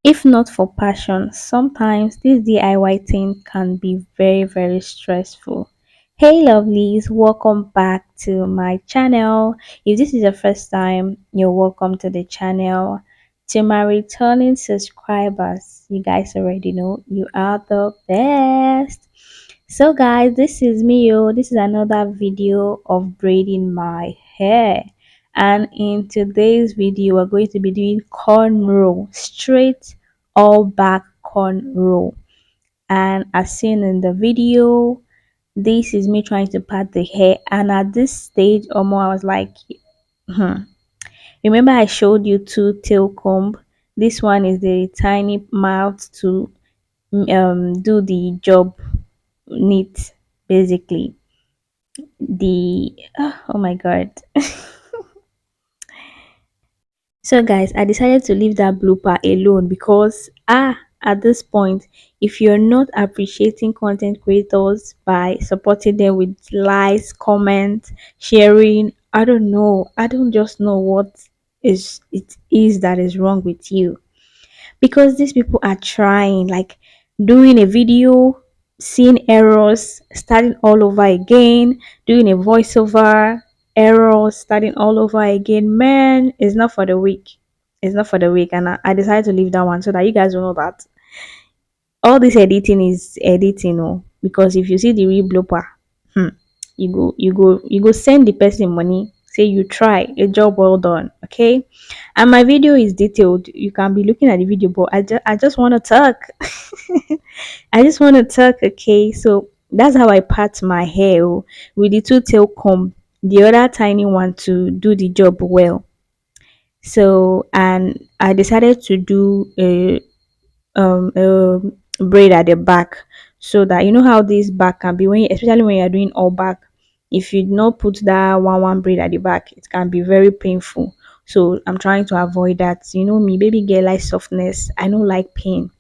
If not for passion, sometimes this DIY thing can be very stressful. Hey lovelies, welcome back to my channel. If this is your first time, you're welcome to the channel. To my returning subscribers, you guys already know you are the best. So guys, this is me. This is another video of braiding my hair. And in today's video, we're going to be doing cornrow, straight all back cornrow. And as seen in the video, this is me trying to part the hair. And at this stage, Omo, I was like, remember I showed you two tail comb. This one is the tiny mouth to do the job neat, basically. Oh my god. So guys, I decided to leave that blooper alone because at this point, if you're not appreciating content creators by supporting them with likes, comments, sharing, I don't know. I don't just know what it is that is wrong with you, because these people are trying, like doing a video, seeing errors, starting all over again, doing a voiceover, errors, starting all over again. Man, it's not for the weak. It's not for the weak. And I decided to leave that one so that you guys will know that all this editing is editing. Oh, because if you see the real blooper, hmm, you go send the person money, say you try a job well done. Okay, and my video is detailed. You can be looking at the video, but I just want to talk. I just want to talk. Okay, so that's how I part my hair, oh, with the two tail comb, the other tiny one to do the job well. So, and I decided to do a braid at the back, so that you know how this back can be, when especially when you're doing all back. If you not put that one braid at the back, it can be very painful. So I'm trying to avoid that. You know me, baby girl, like softness. I don't like pain.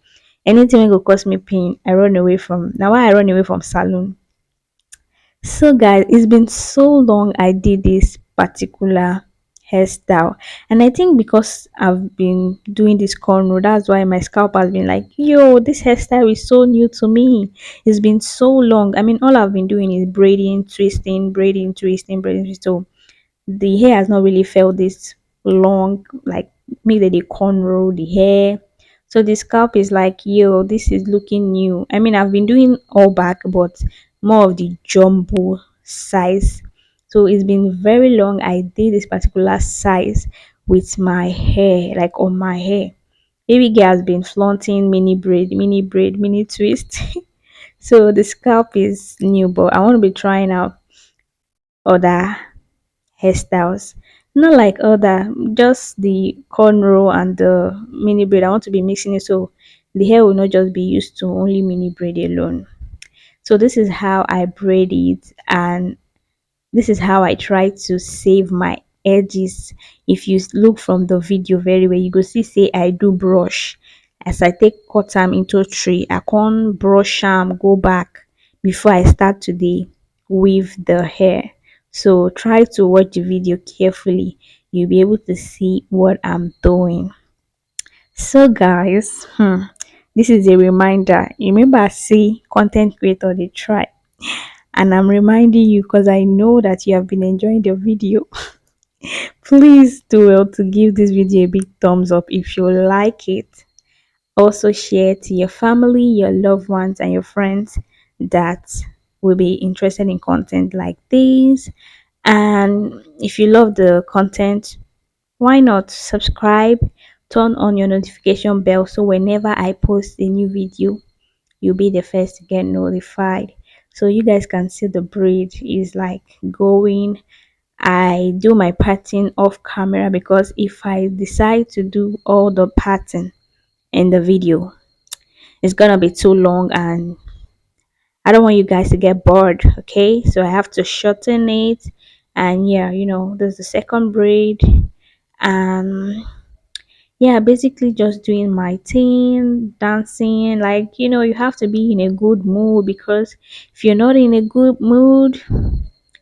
Anything will cause me pain, I run away from. Now why I run away from salon. So guys, it's been so long I did this particular hairstyle, and I think because I've been doing this cornrow, that's why my scalp has been like, yo, this hairstyle is so new to me. It's been so long. I mean, all I've been doing is braiding, twisting, braiding, twisting, braiding. So the hair has not really felt this long, like me that they cornrow the hair. So the scalp is like, yo, this is looking new. I mean, I've been doing all back, but more of the jumbo size. So it's been very long. I did this particular size with my hair, like on my hair. Baby girl has been flaunting mini braid, mini twist. So the scalp is new, but I want to be trying out other hairstyles, not like other, just the cornrow and the mini braid. I want to be mixing it so the hair will not just be used to only mini braid alone. So this is how I braid it, and this is how I try to save my edges. If you look from the video very well, you go see say I do brush. As I take cut am into three, I can't brush am go back before I start to dey weave the hair. So try to watch the video carefully. You'll be able to see what I'm doing. So guys, this is a reminder. Remember, I say content creator they try, and I'm reminding you because I know that you have been enjoying the video. Please do well to give this video a big thumbs up if you like it. Also share to your family, your loved ones, and your friends that will be interested in content like this. And if you love the content, why not subscribe, turn on your notification bell so whenever I post a new video, you'll be the first to get notified. So you guys can see the braid is like going. I do my parting off camera because if I decide to do all the parting in the video, it's gonna be too long and I don't want you guys to get bored. Okay, so I have to shorten it. And yeah, there's the second braid. um yeah, basically just doing my thing, dancing. Like, you have to be in a good mood, because if you're not in a good mood,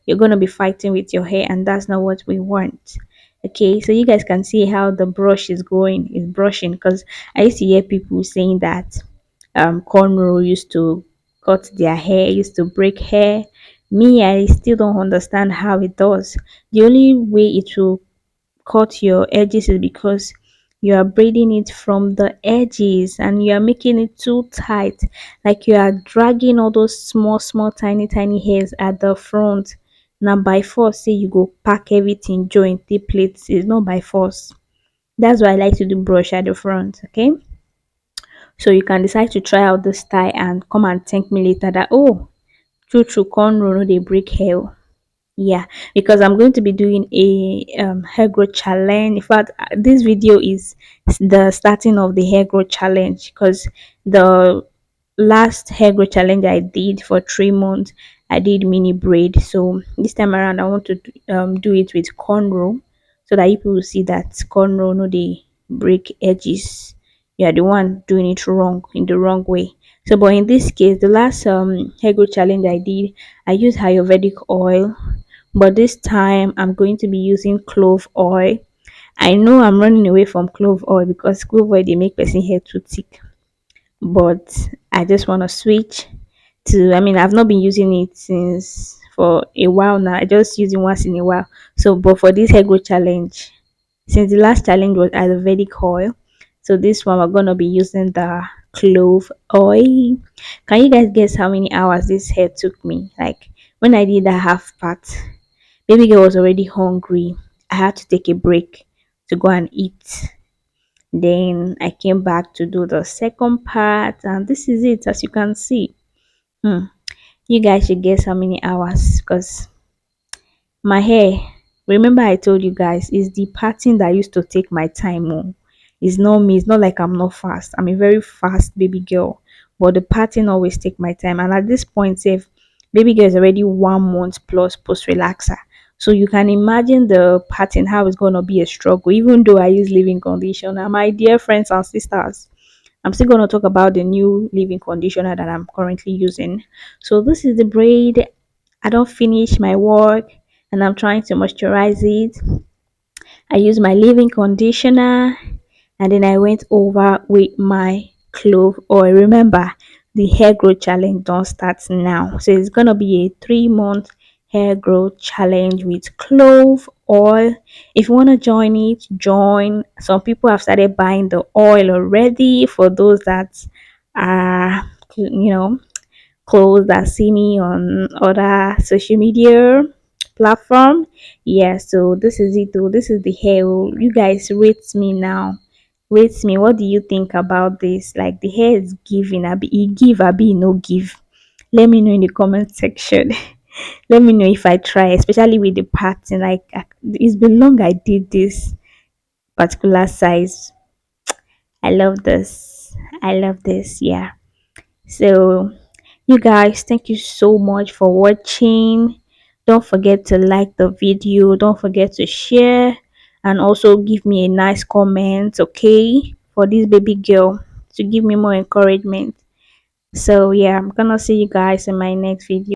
you're going to be fighting with your hair, and that's not what we want. Okay, so you guys can see how the brush is going, is brushing, because I used to hear people saying that cornrow used to cut their hair, used to break hair. Me, I still don't understand how it does. The only way it will cut your edges is because you are braiding it from the edges and you are making it too tight, like you are dragging all those small small tiny hairs at the front. Now by force say you go pack everything join the plates, is not by force. That's why I like to do brush at the front. Okay, so you can decide to try out the style and come and thank me later that, oh, true cornrow no dey break hair. Yeah, because I'm going to be doing a hair growth challenge. In fact, this video is the starting of the hair growth challenge, because the last hair growth challenge I did for 3 months, I did mini braid. So this time around I want to do it with cornrow, so that people will see that cornrow no they break edges. You are the one doing it wrong, in the wrong way. So but in this case, the last hair growth challenge I did, I used ayurvedic oil, but this time I'm going to be using clove oil. I know I'm running away from clove oil because clove oil they make person hair too thick, but I just want to switch to, I mean, I've not been using it since for a while now. I just use it once in a while. So but for this hair growth challenge, since the last challenge was ayurvedic oil, so this one we're gonna be using the clove oil. Can you guys guess how many hours this hair took me? Like when I did that half part, baby girl was already hungry. I had to take a break to go and eat. Then I came back to do the second part, and this is it. As you can see, hmm, you guys should guess how many hours, because my hair, remember I told you guys, is the pattern that used to take my time. Oh, it's not me. It's not like I'm not fast. I'm a very fast baby girl, but the pattern always take my time. And at this point, if baby girl is already 1 month plus post relaxer, so you can imagine the pattern how it's gonna be a struggle. Even though I use living conditioner, my dear friends and sisters, I'm still gonna talk about the new living conditioner that I'm currently using. So this is the braid. I don't finish my work and I'm trying to moisturize it. I use my leave-in conditioner and then I went over with my clove oil. Remember, the hair growth challenge don't start now. So it's gonna be a 3 month hair growth challenge with clove oil. If you want to join it, join. Some people have started buying the oil already. For those that are, clothes that see me on other social media platform. Yeah, so this is it though. This is the hair. Oh. You guys rate me now. Rate me. What do you think about this? Like the hair is giving, I be give, I be no give. Let me know in the comment section. Let me know if I try, especially with the pattern. Like it's been long I did this particular size. I love this. I love this. Yeah. So you guys, thank you so much for watching. Don't forget to like the video, don't forget to share, and also give me a nice comment, okay, for this baby girl, to give me more encouragement. So yeah, I'm gonna see you guys in my next video.